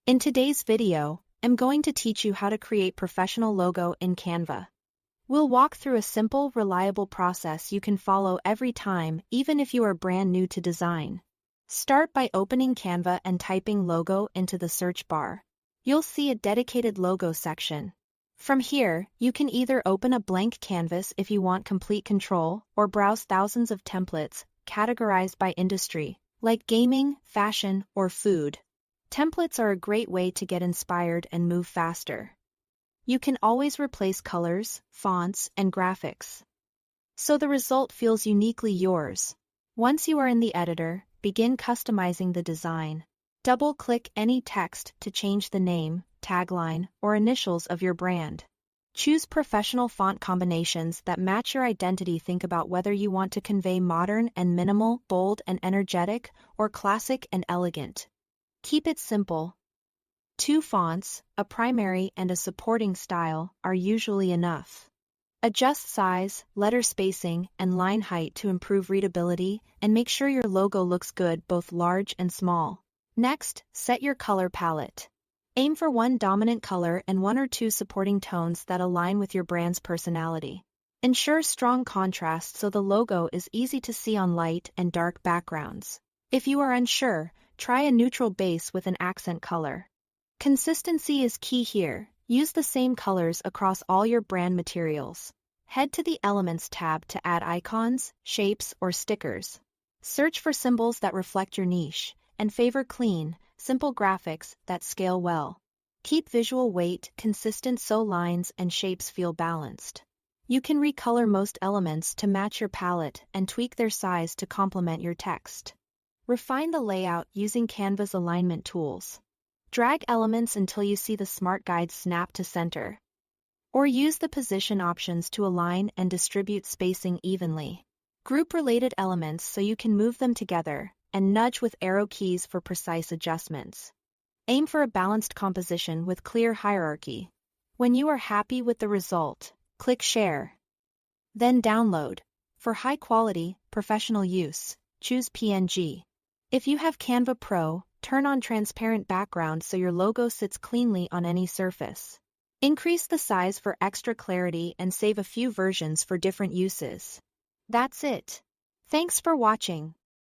In today's video, I'm going to teach you how to create professional logo in Canva. We'll walk through a simple, reliable process you can follow every time, even if you are brand new to design. Start by opening Canva and typing logo into the search bar. You'll see a dedicated logo section. From here, you can either open a blank canvas if you want complete control, or browse thousands of templates, categorized by industry, like gaming, fashion, or food. Templates are a great way to get inspired and move faster. You can always replace colors, fonts, and graphics, so the result feels uniquely yours. Once you are in the editor, begin customizing the design. Double-click any text to change the name, tagline, or initials of your brand. Choose professional font combinations that match your identity. Think about whether you want to convey modern and minimal, bold and energetic, or classic and elegant. Keep it simple. 2 fonts, a primary and a supporting style, are usually enough. Adjust size, letter spacing, and line height to improve readability, and make sure your logo looks good both large and small. Next, set your color palette. Aim for one dominant color and 1 or 2 supporting tones that align with your brand's personality. Ensure strong contrast so the logo is easy to see on light and dark backgrounds. If you are unsure, try a neutral base with an accent color. Consistency is key here. Use the same colors across all your brand materials. Head to the Elements tab to add icons, shapes, or stickers. Search for symbols that reflect your niche, and favor clean, simple graphics that scale well. Keep visual weight consistent so lines and shapes feel balanced. You can recolor most elements to match your palette and tweak their size to complement your text. Refine the layout using Canva's alignment tools. Drag elements until you see the smart guides snap to center. Or use the position options to align and distribute spacing evenly. Group related elements so you can move them together, and nudge with arrow keys for precise adjustments. Aim for a balanced composition with clear hierarchy. When you are happy with the result, click Share. Then download. For high quality, professional use, choose PNG. If you have Canva Pro, turn on transparent background so your logo sits cleanly on any surface. Increase the size for extra clarity and save a few versions for different uses. That's it. Thanks for watching.